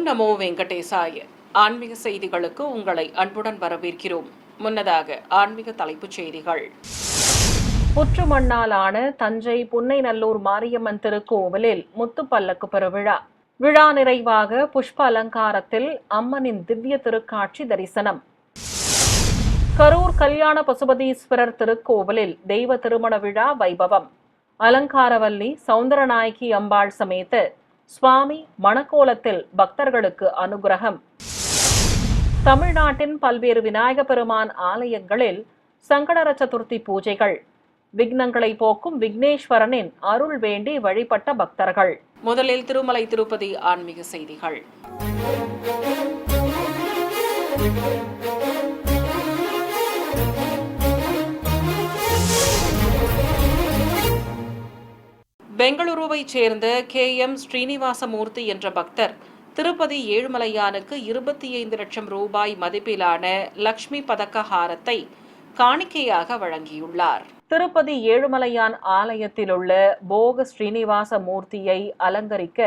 நமோ வெங்கடேசாய. ஆன்மீக செய்திகளுக்கு உங்களை அன்புடன் வரவேற்கிறோம். முன்னதாக ஆன்மீக தலைப்புச் செய்திகள். புற்று மண்ணாலான தஞ்சை புன்னைநல்லூர் மாரியம்மன் திருக்கோவிலில் முத்துப்பல்லக்கு பெருவிழா. விழா நிறைவாக புஷ்ப அலங்காரத்தில் அம்மனின் திவ்ய திருக்காட்சி தரிசனம். கரூர் கல்யாண பசுபதீஸ்வரர் திருக்கோவிலில் தெய்வ திருமண விழா வைபவம். அலங்காரவல்லி சௌந்தரநாயகி அம்பாள் சமேத சுவாமி மணக்கோலத்தில் பக்தர்களுக்கு அனுகிரகம். தமிழ்நாட்டின் பல்வேறு விநாயக பெருமான் ஆலயங்களில் சங்கடஹர சதுர்த்தி பூஜைகள். விக்னங்களை போக்கும் விக்னேஸ்வரனின் அருள் வேண்டி வழிபட்ட பக்தர்கள். முதலில் திருமலை திருப்பதி ஆன்மீக செய்திகள். பெங்களூருவைச் சேர்ந்த KM ஸ்ரீனிவாசமூர்த்தி என்ற பக்தர் திருப்பதி ஏழுமலையானுக்கு 25 லட்சம் ரூபாய் மதிப்பிலான லக்ஷ்மி பதக்க ஹாரத்தை காணிக்கையாக வழங்கியுள்ளார். திருப்பதி ஏழுமலையான் ஆலயத்தில் உள்ள போக ஸ்ரீனிவாச மூர்த்தியை அலங்கரிக்க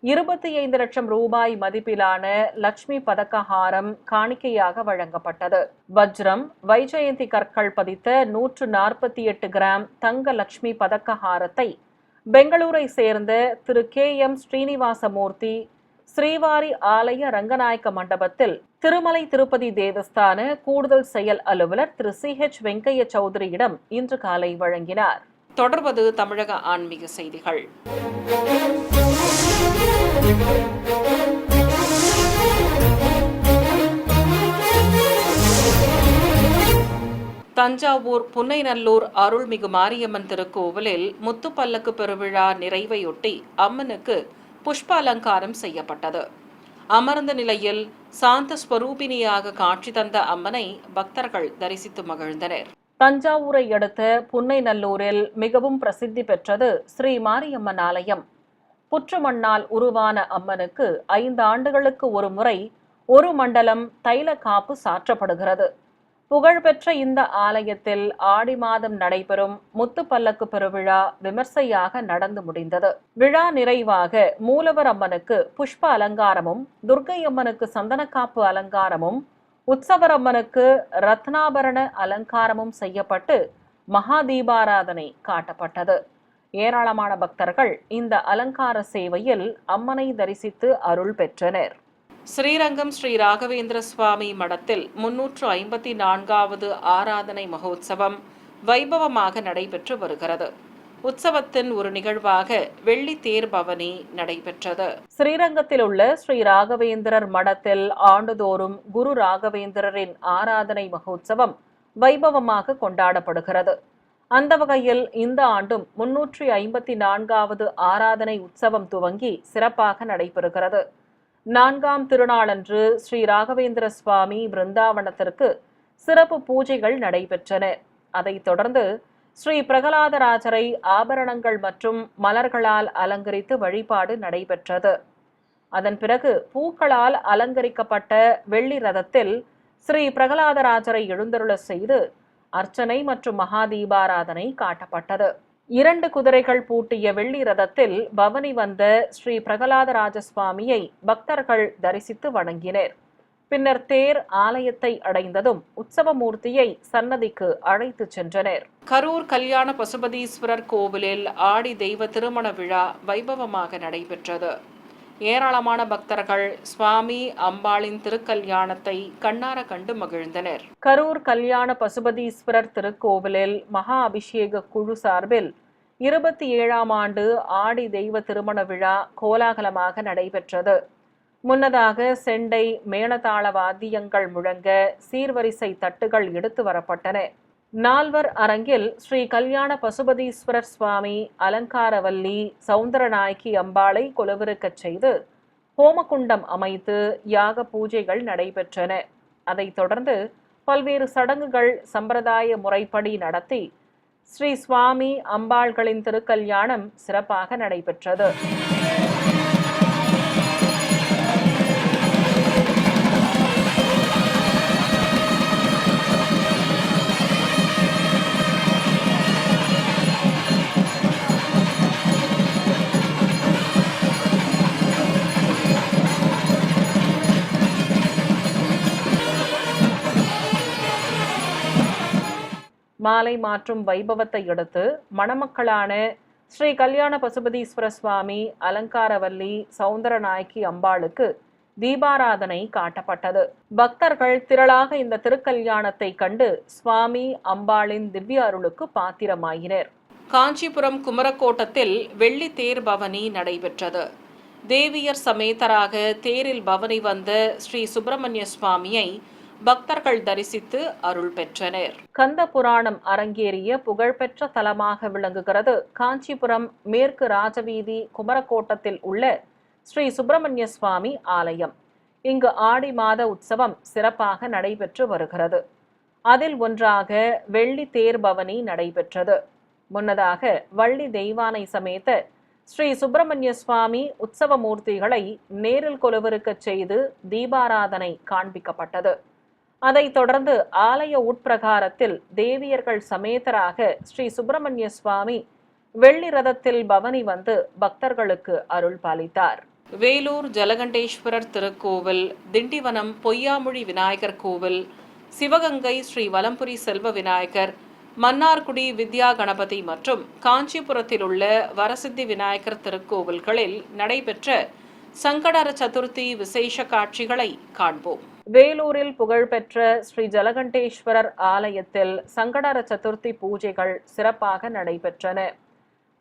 25 லட்சம் ரூபாய் மதிப்பிலான லக்ஷ்மி பதக்க ஹாரம் காணிக்கையாக வழங்கப்பட்டது. வஜ்ரம், வைஜெயந்தி கற்கள் பதித்த 148 கிராம் தங்க லக்ஷ்மி பதக்க ஹாரத்தை பெங்களூரை சேர்ந்த திரு KM ஸ்ரீனிவாசமூர்த்தி ஸ்ரீவாரி ஆலய ரங்கநாயக்க மண்டபத்தில் திருமலை திருப்பதி தேவஸ்தான கூடுதல் செயல் அலுவலர் திரு CH வெங்கைய சௌத்ரியிடம் இன்று காலை வழங்கினார். தொடர்வது தமிழக ஆன்மீக செய்திகள். தஞ்சாவூர் புன்னைநல்லூர் அருள்மிகு மாரியம்மன் திருக்கோவிலில் முத்துப்பல்லக்கு பெருவிழா நிறைவையொட்டி அம்மனுக்கு புஷ்ப அலங்காரம் செய்யப்பட்டது. அமர்ந்த நிலையில் சாந்த ஸ்வரூபிணியாக காட்சி தந்த அம்மனை பக்தர்கள் தரிசித்து மகிழ்ந்தனர். தஞ்சாவூரை அடுத்த புன்னைநல்லூரில் மிகவும் பிரசித்தி பெற்றது ஸ்ரீ மாரியம்மன் ஆலயம். புற்று மண்ணால் உருவான அம்மனுக்கு 5 ஆண்டுகளுக்கு ஒரு முறை ஒரு மண்டலம் தைல காப்பு சாற்றப்படுகிறது. புகழ்பெற்ற இந்த ஆலயத்தில் ஆடி மாதம் நடைபெறும் முத்துப்பல்லக்கு பெருவிழா விமர்சையாக நடந்து முடிந்தது. விழா நிறைவாக மூலவர் அம்மனுக்கு புஷ்ப அலங்காரமும், துர்க்கை அம்மனுக்கு சந்தனக்காப்பு அலங்காரமும், உற்சவர் அம்மனுக்கு ரத்னாபரண அலங்காரமும் செய்யப்பட்டு மகா தீபாராதனை காட்டப்பட்டது. ஏராளமான பக்தர்கள் இந்த அலங்கார சேவையில் அம்மனை தரிசித்து அருள் பெற்றனர். ஸ்ரீரங்கம் ஸ்ரீ ராகவேந்திர சுவாமி மடத்தில் 354வது ஆராதனை மகோத்சவம் வைபவமாக நடைபெற்று வருகிறது. உற்சவத்தின் ஒரு நிகழ்வாக வெள்ளி தேர் பவனி நடைபெற்றது. ஸ்ரீரங்கத்தில் உள்ள ஸ்ரீ ராகவேந்திரர் மடத்தில் ஆண்டுதோறும் குரு ராகவேந்திரரின் ஆராதனை மகோத்சவம் வைபவமாக கொண்டாடப்படுகிறது. அந்த வகையில் இந்த ஆண்டும் 354வது ஆராதனை உற்சவம் துவங்கி சிறப்பாக நடைபெறுகிறது. 4ஆம் திருநாளன்று ஸ்ரீ ராகவேந்திர சுவாமி பிருந்தாவனத்திற்கு சிறப்பு பூஜைகள் நடைபெற்றன. அதைத் தொடர்ந்து ஸ்ரீ பிரகலாதராஜரை ஆபரணங்கள் மற்றும் மலர்களால் அலங்கரித்து வழிபாடு நடைபெற்றது. அதன் பிறகு பூக்களால் அலங்கரிக்கப்பட்ட வெள்ளி ரதத்தில் ஸ்ரீ பிரகலாதராஜரை எழுந்தருள செய்து அர்ச்சனை மற்றும் மகாதீபாராதனை காட்டப்பட்டது. 2 குதிரைகள் பூட்டிய வெள்ளி ரதத்தில் பவனி வந்த ஸ்ரீ பிரகலாதராஜ சுவாமியை பக்தர்கள் தரிசித்து வணங்கினர். பின்னர் தேர் ஆலயத்தை அடைந்ததும் உற்சவமூர்த்தியை சன்னதிக்கு அழைத்து சென்றனர். கரூர் கல்யாண பசுபதீஸ்வரர் கோவிலில் ஆடி தெய்வ திருமண விழா வைபவமாக நடைபெற்றது. ஏராளமான பக்தர்கள் சுவாமி அம்பாளின் திருக்கல்யாணத்தை கண்ணார கண்டு மகிழ்ந்தனர். கரூர் கல்யாண பசுபதீஸ்வரர் திருக்கோவிலில் மகா அபிஷேக குழு சார்பில் 27ஆம் ஆண்டு ஆடி தெய்வ திருமண விழா கோலாகலமாக நடைபெற்றது. முன்னதாக செண்டை மேளதாள வாத்தியங்கள் முழங்க சீர்வரிசை தட்டுகள் எடுத்து வரப்பட்டன. 4வர் அரங்கில் ஸ்ரீ கல்யாண பசுபதீஸ்வரர் சுவாமி அலங்காரவல்லி சௌந்தரநாயகி அம்பாளை கொலுவிருக்கச் செய்து ஹோமகுண்டம் அமைத்து யாக பூஜைகள் நடைபெற்றன. அதைத் தொடர்ந்து பல்வேறு சடங்குகள் சம்பிரதாய முறைப்படி நடத்தி ஸ்ரீ சுவாமி அம்பாள்களின் திருக்கல்யாணம் சிறப்பாக நடைபெற்றது. மாலை மாற்றும் வைபவத்தை அடுத்து மணமக்களான ஸ்ரீ கல்யாண பசுபதீஸ்வர சுவாமி, அலங்காரவல்லி, சௌந்தரநாயகி அம்பாளுக்கு தீபாராதனை காட்டப்பட்டது. பக்தர்கள் திரளாக இந்த திருக்கல்யாணத்தை கண்டு சுவாமி, அம்பாளின் திவ்ய அருளுக்கு பாத்திரமாயினர். காஞ்சிபுரம் குமரக்கோட்டத்தில் வெள்ளி தேர் பவனி நடைபெற்றது. தேவியர் சமேதராக தேரில் பவனி வந்த ஸ்ரீ சுப்பிரமணிய சுவாமியை பக்தர்கள் தரிசித்து அருள் பெற்றனர். கந்த புராணம் அரங்கேறிய புகழ்பெற்ற தலமாக விளங்குகிறது காஞ்சிபுரம் மேற்கு ராஜவீதி குமரக்கோட்டத்தில் உள்ள ஸ்ரீ சுப்பிரமணிய சுவாமி ஆலயம். இங்கு ஆடி மாத உற்சவம் சிறப்பாக நடைபெற்று வருகிறது. அதில் ஒன்றாக வெள்ளி தேர் பவனி நடைபெற்றது. முன்னதாக வள்ளி தெய்வானை சமேத ஸ்ரீ சுப்பிரமணிய சுவாமி உற்சவ மூர்த்திகளை நேரில் கொலுவிருக்கச் செய்து தீபாராதனை காண்பிக்கப்பட்டது. அதைத் தொடர்ந்து ஆலய உட்பிரகாரத்தில் தேவியர்கள் சமேதராக ஸ்ரீ சுப்பிரமணிய சுவாமி வெள்ளி ரதத்தில் பவனி வந்து பக்தர்களுக்கு அருள் பாலித்தார். வேலூர் ஜலகண்டேஸ்வரர் திருக்கோவில், திண்டிவனம் பொய்யாமொழி விநாயகர் கோவில், சிவகங்கை ஸ்ரீ வலம்புரி செல்வ விநாயகர், மன்னார்குடி வித்யா கணபதி மற்றும் காஞ்சிபுரத்தில் உள்ள வரசித்தி விநாயகர் திருக்கோவில்களில் நடைபெற்ற சங்கடர சதுர்த்தி விசேஷ காட்சிகளை காண்போம். வேலூரில் புகழ்பெற்ற ஸ்ரீ ஜலகண்டேஸ்வரர் ஆலயத்தில் சங்கடர சதுர்த்தி பூஜைகள் சிறப்பாக நடைபெற்றன.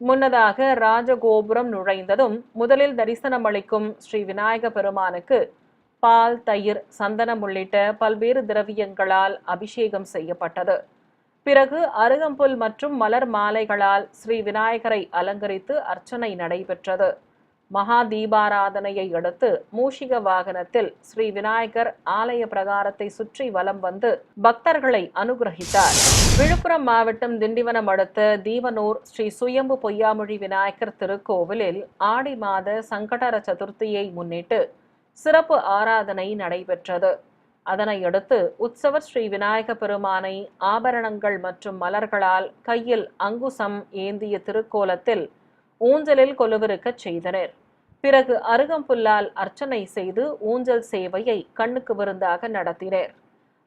முன்னதாக ராஜகோபுரம் நுழைந்ததும் முதலில் தரிசனமளிக்கும் ஸ்ரீ விநாயக பெருமானுக்கு பால், தயிர், சந்தனம் உள்ளிட்ட பல்வேறு திரவியங்களால் அபிஷேகம் செய்யப்பட்டது. பிறகு அருகம்புல் மற்றும் மலர் மாலைகளால் ஸ்ரீ விநாயகரை அலங்கரித்து அர்ச்சனை நடைபெற்றது. மகா தீபாராதனையை அடுத்து மூஷிக வாகனத்தில் ஸ்ரீ விநாயகர் ஆலய பிரகாரத்தை சுற்றி வலம் வந்து பக்தர்களை அனுகிரகித்தார். விழுப்புரம் மாவட்டம் திண்டிவனம் அடுத்த தீவனூர் ஸ்ரீ சுயம்பு பொய்யாமொழி விநாயகர் திருக்கோவிலில் ஆடி மாத சங்கடர சதுர்த்தியை முன்னிட்டு சிறப்பு ஆராதனை நடைபெற்றது. அதனையடுத்து உற்சவர் ஸ்ரீ விநாயக பெருமானை ஆபரணங்கள் மற்றும் மலர்களால் கையில் அங்குசம் ஏந்திய திருக்கோலத்தில் ஊஞ்சலில் கொலுவிருக்கச் செய்தனர். பிறகு அருகம்புல்லால் அர்ச்சனை செய்து ஊஞ்சல் சேவையை கண்ணுக்கு விருந்தாக நடத்தினர்.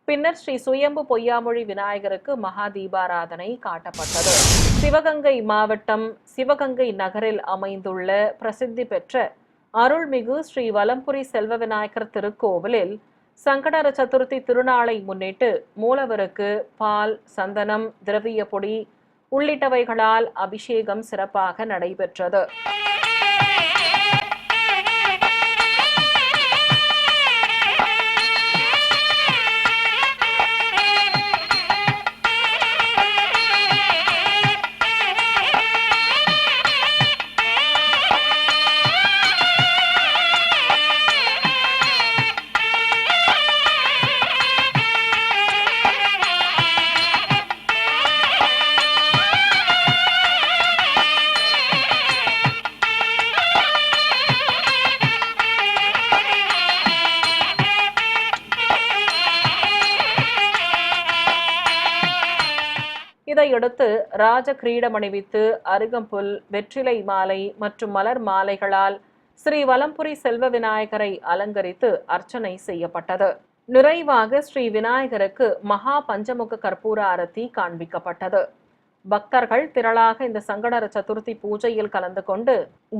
பின்னர் ஸ்ரீ சுயம்பு பொய்யாமொழி விநாயகருக்கு மகா தீபாராதனை காட்டப்பட்டது. சிவகங்கை மாவட்டம் சிவகங்கை நகரில் அமைந்துள்ள பிரசித்தி பெற்ற அருள்மிகு ஸ்ரீ வலம்புரி செல்வ விநாயகர் திருக்கோவிலில் சங்கடர சதுர்த்தி திருநாளை முன்னிட்டு மூலவருக்கு பால், சந்தனம், திரவிய பொடி உள்ளிட்டவைகளால் அபிஷேகம் சிறப்பாக நடைபெற்றது. இதையடுத்து ராஜ கிரீடம் அணிவித்து அருகம்புல், வெற்றிலை மாலை மற்றும் மலர் மாலைகளால் ஸ்ரீ வலம்புரி செல்வ விநாயகரை அலங்கரித்து அர்ச்சனை செய்யப்பட்டது. நிறைவாக ஸ்ரீ விநாயகருக்கு மகா பஞ்சமுக கற்பூர ஆரத்தி காண்பிக்கப்பட்டது. பக்தர்கள் திரளாக இந்த சங்கடர சதுர்த்தி பூஜையில் கலந்து கொண்டு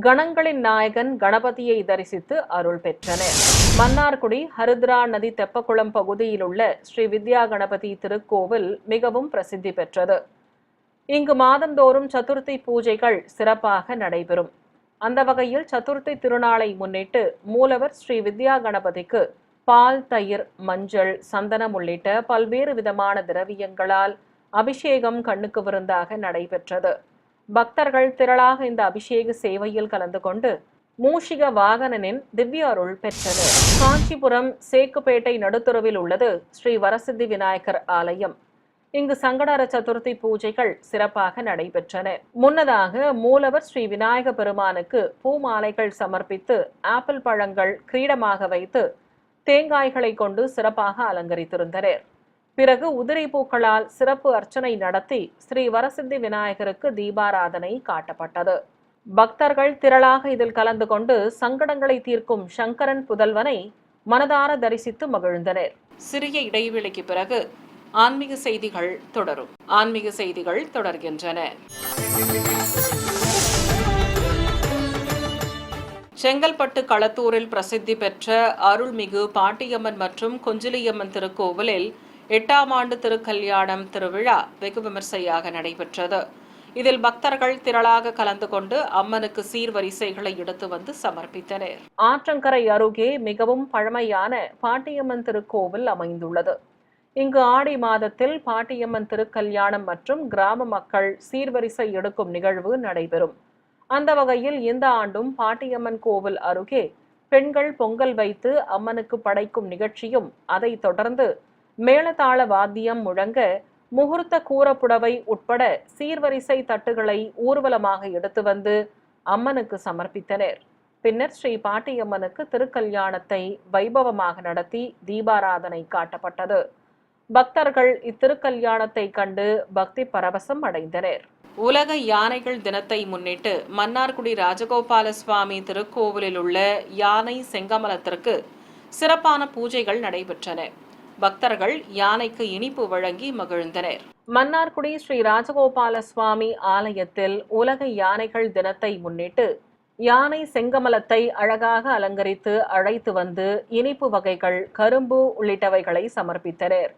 கணங்களின் நாயகன் கணபதியை தரிசித்து அருள் பெற்றனர். மன்னார்குடி ஹரித்ரா நதி தெப்பக்குளம் பகுதியில் உள்ள ஸ்ரீ வித்யா கணபதி திருக்கோவில் மிகவும் பிரசித்தி பெற்றது. இங்கு மாதந்தோறும் சதுர்த்தி பூஜைகள் சிறப்பாக நடைபெறும். அந்த வகையில் சதுர்த்தி திருநாளை முன்னிட்டு மூலவர் ஸ்ரீ வித்யா கணபதிக்கு பால், தயிர், மஞ்சள், சந்தனம் உள்ளிட்ட பல்வேறு விதமான திரவியங்களால் அபிஷேகம் கண்ணுக்கு விருந்தாக நடைபெற்றது. பக்தர்கள் திரளாக இந்த அபிஷேக சேவையில் கலந்து கொண்டு மூஷிக வாகனனின் திவ்ய அருள் பெற்றனர். காஞ்சிபுரம் சேக்குப்பேட்டை நடுத்தருவில் உள்ளது ஸ்ரீ வரசித்தி விநாயகர் ஆலயம். இங்கு சங்கடர சதுர்த்தி பூஜைகள் சிறப்பாக நடைபெற்றன. முன்னதாக மூலவர் ஸ்ரீ விநாயக பெருமானுக்கு பூமாலைகள் சமர்ப்பித்து ஆப்பிள் பழங்கள் கிரீடமாக வைத்து தேங்காய்களை கொண்டு சிறப்பாக அலங்கரித்திருந்தனர். பிறகு உதிரி பூக்களால் சிறப்பு அர்ச்சனை நடத்தி ஸ்ரீ வரசித்தி விநாயகருக்கு தீபாராதனை காட்டப்பட்டது. பக்தர்கள் திரளாக இதில் கலந்து கொண்டு சங்கடங்களை தீர்க்கும் சங்கரன் புதல்வனை மனதார தரிசித்து மகிழ்ந்தனர். சிறிய இடைவெளிக்கு பிறகு ஆன்மீக செய்திகள் தொடரும். ஆன்மீக செய்திகள் தொடர்கின்றன. செங்கல்பட்டு களத்தூரில் பிரசித்தி பெற்ற அருள்மிகு பாட்டியம்மன் மற்றும் கொஞ்சிலியம்மன் திருக்கோவிலில் 8ஆம் ஆண்டு திருக்கல்யாணம் திருவிழா வெகு விமர்சையாக நடைபெற்றது. இதில் பக்தர்கள் திரளாக கலந்து கொண்டு அம்மனுக்கு சீர்வரிசைகளை எடுத்து வந்து சமர்ப்பித்தனர். ஆற்றங்கரை அருகே மிகவும் பழமையான பாட்டியம்மன் திருக்கோவில் அமைந்துள்ளது. இங்கு ஆடி மாதத்தில் பாட்டியம்மன் திருக்கல்யாணம் மற்றும் கிராம மக்கள் சீர்வரிசை எடுக்கும் நிகழ்வு நடைபெறும். அந்த வகையில் இந்த ஆண்டும் பாட்டியம்மன் கோவில் அருகே பெண்கள் பொங்கல் வைத்து அம்மனுக்கு படைக்கும் நிகழ்ச்சியும், அதைத் தொடர்ந்து மேளதாள வாத்தியம் முழங்க முகூர்த்த கூரப்புடவை உட்பட சீர்வரிசை தட்டுகளை ஊர்வலமாக எடுத்து வந்து அம்மனுக்கு சமர்ப்பித்தனர். பின்னர் ஸ்ரீ பாட்டியம்மனுக்கு திருக்கல்யாணத்தை வைபவமாக நடத்தி தீபாராதனை காட்டப்பட்டது. பக்தர்கள் இத்திருக்கல்யாணத்தை கண்டு பக்தி பரவசம் அடைந்தனர். உலக யானைகள் தினத்தை முன்னிட்டு மன்னார்குடி ராஜகோபால சுவாமி திருக்கோவிலில் உள்ள யானை செங்கமலத்திற்கு சிறப்பான பூஜைகள் நடைபெற்றன. பக்தர்கள் யானைக்கு இனிப்பு வழங்கி மகிழ்ந்தனர். மன்னார்குடி ஸ்ரீ ராஜகோபால சுவாமி ஆலயத்தில் உலக யானைகள் தினத்தை முன்னிட்டு யானை செங்கமலத்தை அழகாக அலங்கரித்து அழைத்து வந்து இனிப்பு வகைகள், கரும்பு உள்ளிட்டவைகளை சமர்ப்பித்தனர்.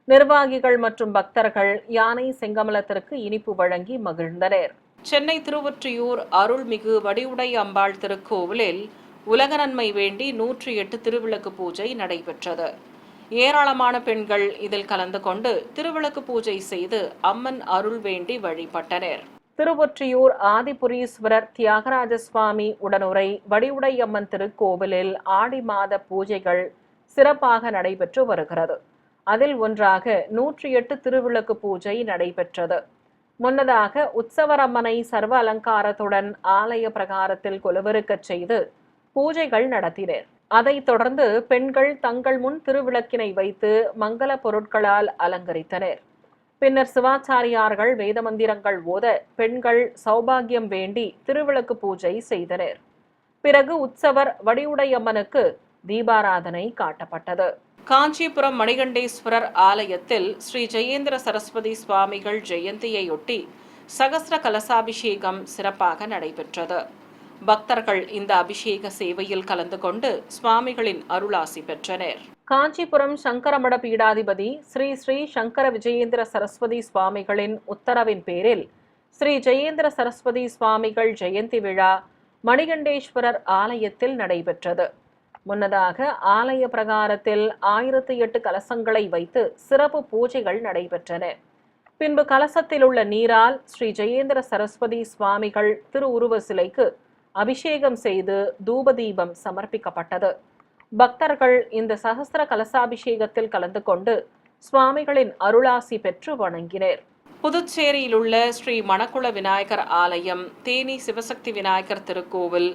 நிர்வாகிகள் மற்றும் பக்தர்கள் யானை செங்கமலத்திற்கு இனிப்பு வழங்கி மகிழ்ந்தனர். சென்னை திருவொற்றியூர் அருள்மிகு வடிவுடை அம்பாள் திருக்கோவிலில் உலக நன்மை வேண்டி 108 திருவிளக்கு பூஜை நடைபெற்றது. ஏராளமான பெண்கள் இதில் கலந்து கொண்டு திருவிளக்கு பூஜை செய்து அம்மன் அருள் வேண்டி வழிபட்டனர். திருவொற்றியூர் ஆதிபுரீஸ்வரர் தியாகராஜ சுவாமி உடனுரை வடிவுடையம்மன் திருக்கோவிலில் ஆடி மாத பூஜைகள் சிறப்பாக நடைபெற்று வருகிறது. அதில் ஒன்றாக 108 திருவிளக்கு பூஜை நடைபெற்றது. முன்னதாக உற்சவரம்மனை சர்வ அலங்காரத்துடன் ஆலய பிரகாரத்தில் கொலுவிருக்கச் செய்து பூஜைகள் நடத்தினர். அதைத் தொடர்ந்து பெண்கள் தங்கள் முன் திருவிளக்கினை வைத்து மங்கள பொருட்களால் அலங்கரித்தனர். பின்னர் சிவாச்சாரியார்கள் வேத மந்திரங்கள் ஓத பெண்கள் சௌபாகியம் வேண்டி திருவிளக்கு பூஜை செய்தனர். பிறகு உற்சவர் வடிவுடையம்மனுக்கு தீபாராதனை காட்டப்பட்டது. காஞ்சிபுரம் மணிகண்டேஸ்வரர் ஆலயத்தில் ஸ்ரீ ஜெயேந்திர சரஸ்வதி சுவாமிகள் ஜெயந்தியையொட்டி சகஸ்ர கலசாபிஷேகம் சிறப்பாக நடைபெற்றது. பக்தர்கள் இந்த அபிஷேக சேவையில் கலந்து கொண்டு சுவாமிகளின் அருளாசி பெற்றனர். காஞ்சிபுரம் சங்கரமட பீடாதிபதி ஸ்ரீ ஸ்ரீ சங்கர விஜயேந்திர சரஸ்வதி சுவாமிகளின் உத்தரவின் பேரில் ஸ்ரீ ஜெயேந்திர சரஸ்வதி சுவாமிகள் ஜெயந்தி விழா மணிகண்டேஸ்வரர் ஆலயத்தில் நடைபெற்றது. முன்னதாக ஆலய பிரகாரத்தில் 1008 கலசங்களை வைத்து சிறப்பு பூஜைகள் நடைபெற்றன. பின்பு கலசத்தில் உள்ள நீரால் ஸ்ரீ ஜெயேந்திர சரஸ்வதி சுவாமிகள் திருவுருவ சிலைக்கு அபிஷேகம் செய்து தூபதீபம் சமர்ப்பிக்கப்பட்டது. பக்தர்கள் இந்த சகஸ்ர கலசாபிஷேகத்தில் கலந்து கொண்டு சுவாமிகளின் அருளாசி பெற்று வணங்கினர். புதுச்சேரியில் உள்ள ஸ்ரீ மணக்குள விநாயகர் ஆலயம், தேனி சிவசக்தி விநாயகர் திருக்கோவில்,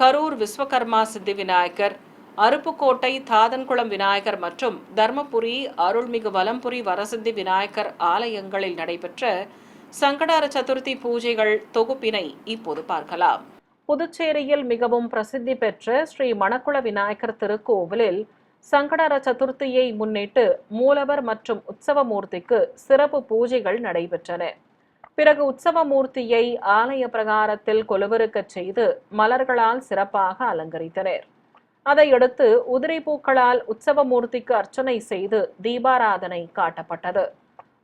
கரூர் விஸ்வகர்மா சித்தி விநாயகர், அருப்புக்கோட்டை தாதன்குளம் விநாயகர் மற்றும் தர்மபுரி அருள்மிகு வலம்புரி வரசித்தி விநாயகர் ஆலயங்களில் நடைபெற்ற சங்கடார சதுர்த்தி பூஜைகள் தொகுப்பினை இப்போது பார்க்கலாம். புதுச்சேரியில் மிகவும் பிரசித்தி பெற்ற ஸ்ரீ மணக்குள விநாயகர் திருக்கோவிலில் சங்கடார சதுர்த்தியை முன்னிட்டு மூலவர் மற்றும் உற்சவமூர்த்திக்கு சிறப்பு பூஜைகள் நடைபெற்றன. பிறகு உற்சவமூர்த்தியை ஆலய பிரகாரத்தில் கொலுவிருக்கச் செய்து மலர்களால் சிறப்பாக அலங்கரித்தனர். அதையடுத்து உதிரி பூக்களால் உற்சவமூர்த்திக்கு அர்ச்சனை செய்து தீபாராதனை காட்டப்பட்டது.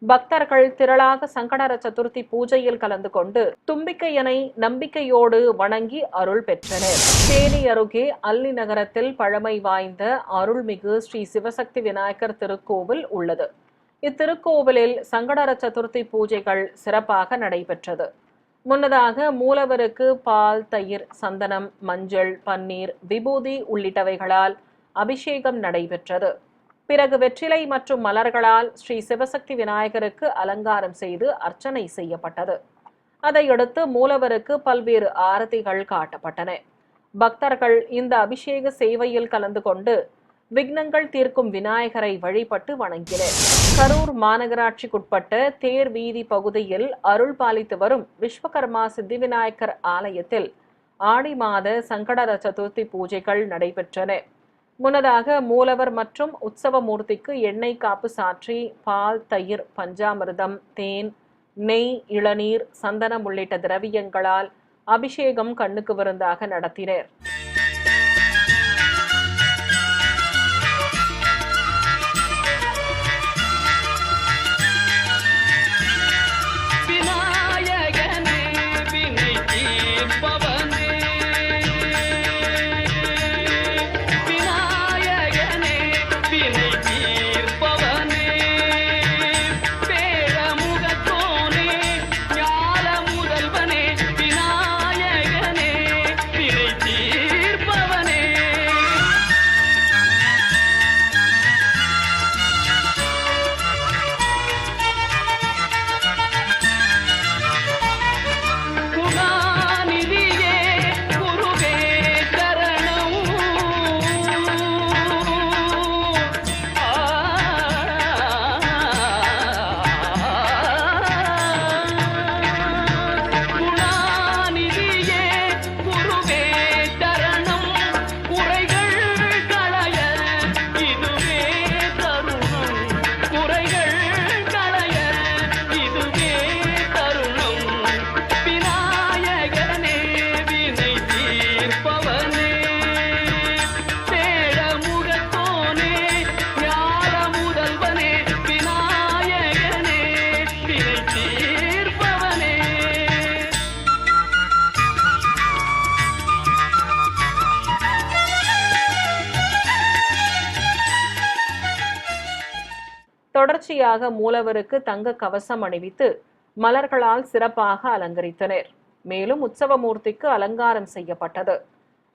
பக்தர்கள் திரளாக சங்கடர சதுர்த்தி பூஜையில் கலந்து கொண்டு தும்பிக்கையனை நம்பிக்கையோடு வணங்கி அருள் பெற்றனர். தேனி அருகே அல்லி நகரத்தில் பழமை வாய்ந்த அருள்மிகு ஸ்ரீ சிவசக்தி விநாயகர் திருக்கோவில் உள்ளது. இத்திருக்கோவிலில் சங்கடர சதுர்த்தி பூஜைகள் சிறப்பாக நடைபெற்றது. முன்னதாக மூலவருக்கு பால், தயிர், சந்தனம், மஞ்சள், பன்னீர், விபூதி உள்ளிட்டவைகளால் அபிஷேகம் நடைபெற்றது. பிறகு வெற்றிலை மற்றும் மலர்களால் ஸ்ரீ சிவசக்தி விநாயகருக்கு அலங்காரம் செய்து அர்ச்சனை செய்யப்பட்டது. அதையடுத்து மூலவருக்கு பல்வேறு ஆரத்திகள் காட்டப்பட்டன. பக்தர்கள் இந்த அபிஷேக சேவையில் கலந்து கொண்டு விக்னங்கள் தீர்க்கும் விநாயகரை வழிபட்டு வணங்கினர். கரூர் மாநகராட்சிக்குட்பட்ட தேர் வீதி பகுதியில் அருள் பாலித்து வரும் விஸ்வகர்மா சித்தி விநாயகர் ஆலயத்தில் ஆடி மாத சங்கடர சதுர்த்தி பூஜைகள் நடைபெற்றன. முன்னதாக மூலவர் மற்றும் உற்சவ மூர்த்திக்கு எண்ணெய் காப்பு சாற்றி பால், தயிர், பஞ்சாமிர்தம், தேன், நெய், இளநீர், சந்தனம் உள்ளிட்ட திரவியங்களால் அபிஷேகம் கண்ணுக்கு விருந்தாக நடத்தினர். தொடர்ச்சியாக மூலவருக்கு தங்க கவசம் அணிவித்து மலர்களால் சிறப்பாக அலங்கரித்தனர். மேலும் உற்சவமூர்த்திக்கு அலங்காரம் செய்யப்பட்டது.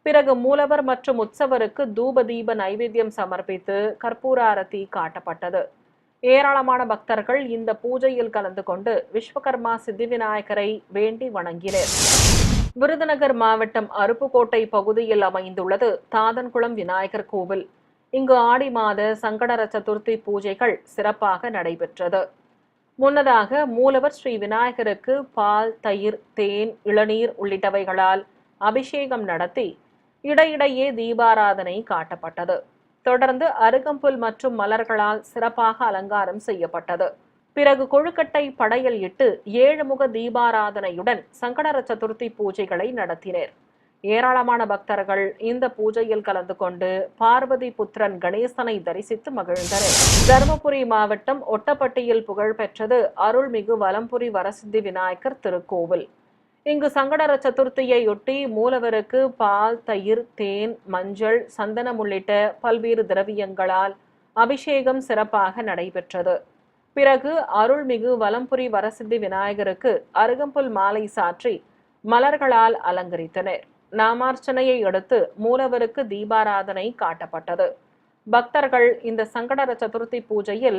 பிறகு மூலவர் மற்றும் உற்சவருக்கு தூப தீப நைவேத்தியம் சமர்ப்பித்து கற்பூர ஆரத்தி காட்டப்பட்டது. ஏராளமான பக்தர்கள் இந்த பூஜையில் கலந்து கொண்டு விஸ்வகர்மா சித்தி விநாயகரை வேண்டி வணங்கினர். விருதுநகர் மாவட்டம் அருப்புக்கோட்டை பகுதியில் அமைந்துள்ளது தாதன்குளம் விநாயகர் கோவில். இங்கு ஆடி மாத சங்கடர சதுர்த்தி பூஜைகள் சிறப்பாக நடைபெற்றது. முன்னதாக மூலவர் ஸ்ரீ விநாயகருக்கு பால், தயிர், தேன், இளநீர் உள்ளிட்டவைகளால் அபிஷேகம் நடத்தி இடையிடையே தீபாராதனை காட்டப்பட்டது. தொடர்ந்து அருகம்புல் மற்றும் மலர்களால் சிறப்பாக அலங்காரம் செய்யப்பட்டது. பிறகு கொழுக்கட்டை படையல் இட்டு 7 முக தீபாராதனையுடன் சங்கடர சதுர்த்தி பூஜைகளை நடத்தினர். ஏராளமான பக்தர்கள் இந்த பூஜையில் கலந்து கொண்டு பார்வதி புத்திரன் கணேசனை தரிசித்து மகிழ்ந்தனர். தருமபுரி மாவட்டம் ஒட்டப்பட்டியில் புகழ்பெற்றது அருள்மிகு வலம்புரி வரசித்தி விநாயகர் திருக்கோவில். இங்கு சங்கடர சதுர்த்தியையொட்டி மூலவருக்கு பால், தயிர், தேன், மஞ்சள், சந்தனம் உள்ளிட்ட பல்வேறு திரவியங்களால் அபிஷேகம் சிறப்பாக நடைபெற்றது. பிறகு அருள்மிகு வலம்புரி வரசித்தி விநாயகருக்கு அருகம்புல் மாலை சாற்றி மலர்களால் அலங்கரித்தனர். நாமார்ச்சனையை அடுத்து மூலவருக்கு தீபாராதனை காட்டப்பட்டது. பக்தர்கள் இந்த சங்கடர சதுர்த்தி பூஜையில்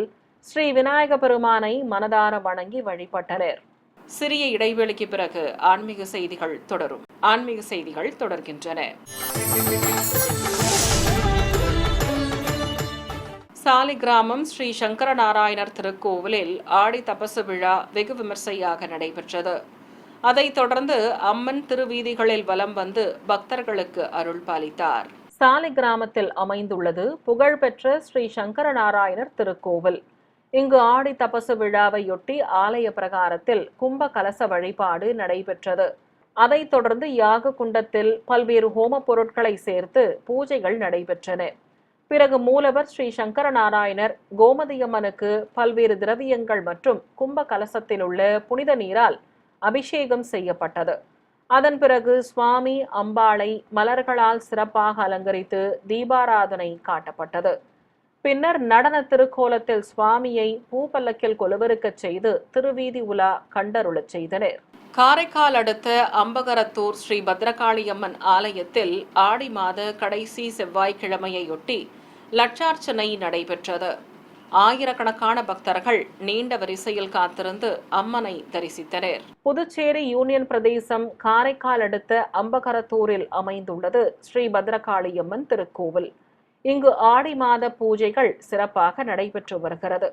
ஸ்ரீ விநாயக பெருமானை மனதார வணங்கி வழிபட்டனர். சிறிய இடைவெளிக்கு பிறகு ஆன்மீக செய்திகள் தொடரும். ஆன்மீக செய்திகள் தொடர்கின்றன. சாலிகிராமம் ஸ்ரீ சங்கரநாராயணர் திருக்கோவிலில் ஆடி தபசு விழா வெகு விமர்சையாக நடைபெற்றது. அதைத் தொடர்ந்து அம்மன் திருவீதிகளில் வலம் வந்து பக்தர்களுக்கு அருள் பாலித்தார். சாலிகிராமத்தில் அமைந்துள்ளது புகழ்பெற்ற ஸ்ரீ சங்கரநாராயணர் திருக்கோவில். இங்கு ஆடி தபசு விழாவையொட்டி ஆலய பிரகாரத்தில் கும்ப கலச வழிபாடு நடைபெற்றது. அதைத் தொடர்ந்து யாக குண்டத்தில் பல்வேறு ஹோம பொருட்களை சேர்த்து பூஜைகள் நடைபெற்றன. பிறகு மூலவர் ஸ்ரீ சங்கரநாராயணர் கோமதியம்மனுக்கு பல்வேறு திரவியங்கள் மற்றும் கும்ப கலசத்தில் உள்ள புனித நீரால் அபிஷேகம் செய்யப்பட்டது. அதன் பிறகு சுவாமி அம்பாளை மலர்களால் சிறப்பாக அலங்கரித்து தீபாராதனை காட்டப்பட்டது. பின்னர் நடன திருக்கோலத்தில் சுவாமியை பூப்பல்லக்கில் கொலுவருக்கச் செய்து திருவீதி உலா கண்டருளச் செய்தனர். காரைக்கால் அடுத்த அம்பகரத்தூர் ஸ்ரீ பத்ரகாளியம்மன் ஆலயத்தில் ஆடி மாத கடைசி செவ்வாய்க்கிழமையொட்டி லட்சார்ச்சனை நடைபெற்றது. ஆயிரக்கணக்கான பக்தர்கள் நீண்ட வரிசையில் காத்திருந்து அம்மனை தரிசித்தனர். புதுச்சேரி யூனியன் பிரதேசம் காரைக்கால் அடுத்த அம்பகரத்தூரில் அமைந்துள்ளது ஸ்ரீ பத்ரகாளியம்மன் திருக்கோவில். இங்கு ஆடி மாத பூஜைகள் சிறப்பாக நடைபெற்று வருகிறது.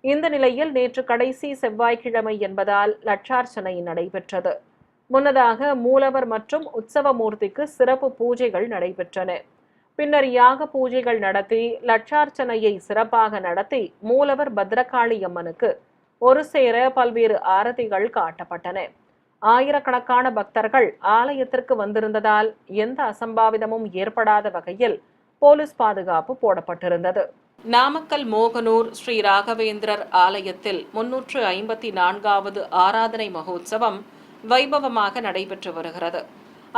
இந்த நிலையில் நேற்று கடைசி செவ்வாய்க்கிழமை என்பதால் லட்சார்ச்சனை நடைபெற்றது. முன்னதாக மூலவர் மற்றும் உற்சவ மூர்த்திக்கு சிறப்பு பூஜைகள் நடைபெற்றன. பின்னர் யாக பூஜைகள் நடத்தி லட்சார்ச்சனையை சிறப்பாக நடத்தி மூலவர் பத்ரகாளி அம்மனுக்கு ஒரு சேர பல்வேறு ஆரத்திகள் காட்டப்பட்டன. ஆயிரக்கணக்கான பக்தர்கள் ஆலயத்திற்கு வந்திருந்ததால் எந்த அசம்பாவிதமும் ஏற்படாத வகையில் போலீஸ் பாதுகாப்பு போடப்பட்டிருந்தது. நாமக்கல் மோகனூர் ஸ்ரீ ராகவேந்திரர் ஆலயத்தில் 354வது ஆராதனை மகோத்சவம் வைபவமாக நடைபெற்று வருகிறது.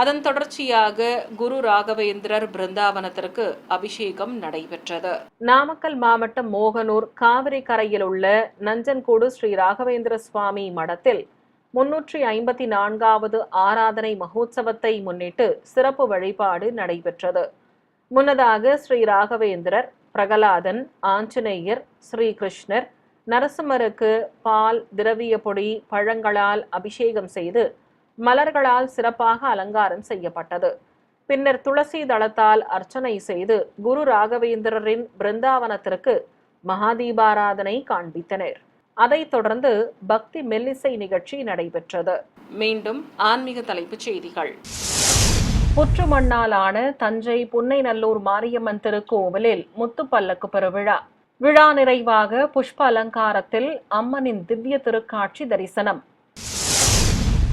அதன் தொடர்ச்சியாக குரு ராகவேந்திரர் பிருந்தாவனத்திற்கு அபிஷேகம் நடைபெற்றது. நாமக்கல் மாவட்டம் மோகனூர் காவிரி கரையில் உள்ள நஞ்சன்கூடு ஸ்ரீ ராகவேந்திர சுவாமி மடத்தில் 354வது ஆராதனை மகோத்சவத்தை முன்னிட்டு சிறப்பு வழிபாடு நடைபெற்றது. முன்னதாக ஸ்ரீ ராகவேந்திரர், பிரகலாதன், ஆஞ்சநேயர், ஸ்ரீகிருஷ்ணர், நரசிம்மருக்கு பால், திரவிய பொடி, பழங்களால் அபிஷேகம் செய்து மலர்களால் சிறப்பாக அலங்காரம் செய்யப்பட்டது. பின்னர் துளசி தளத்தால் அர்ச்சனை செய்து குரு ராகவேந்திரரின் பிருந்தாவனத்திற்கு மகாதீபாராதனை காண்பித்தனர். அதைத் தொடர்ந்து பக்தி மெல்லிசை நிகழ்ச்சி நடைபெற்றது. மீண்டும் ஆன்மீக தலைப்புச் செய்திகள். புற்று மண்ணாலான தஞ்சை புன்னைநல்லூர் மாரியம்மன் திருக்கோவிலில் முத்துப்பல்லக்கு பெருவிழா. விழா நிறைவாக புஷ்ப அலங்காரத்தில் அம்மனின் திவ்ய திருக்காட்சி தரிசனம்.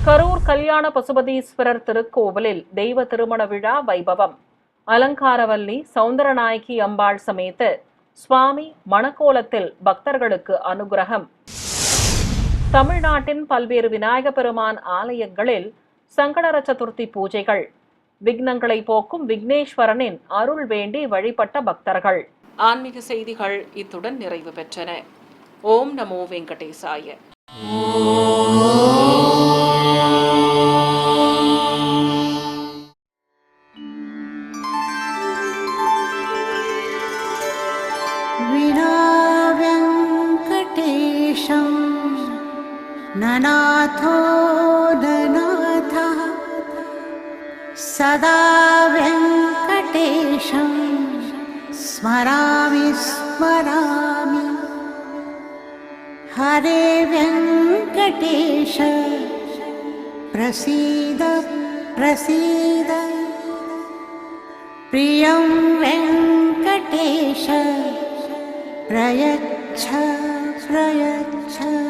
கரூர் கல்யாண பசுபதீஸ்வரர் திருக்கோவிலில் தெய்வ திருமண விழா வைபவம். அலங்காரவல்லி சௌந்தரநாயகி அம்பாள் சமேத சுவாமி மணக்கோலத்தில் பக்தர்களுக்கு அனுகிரகம். தமிழ்நாட்டின் பல்வேறு விநாயக பெருமான் ஆலயங்களில் சங்கடர சதுர்த்தி பூஜைகள். விக்னங்களை போக்கும் விக்னேஸ்வரனின் அருள் வேண்டி வழிபட்ட பக்தர்கள். ஆன்மீக செய்திகள் இத்துடன் நிறைவு பெற்றன. ஓம் நமோ வெங்கடேசாய. ननाथो ननाथः सदा वेङ्कटेशं स्मरामि स्मरामि. हरे वेङ्कटेश प्रसीद प्रसीद. प्रियं वेङ्कटेश प्रयच्छ प्रयच्छ.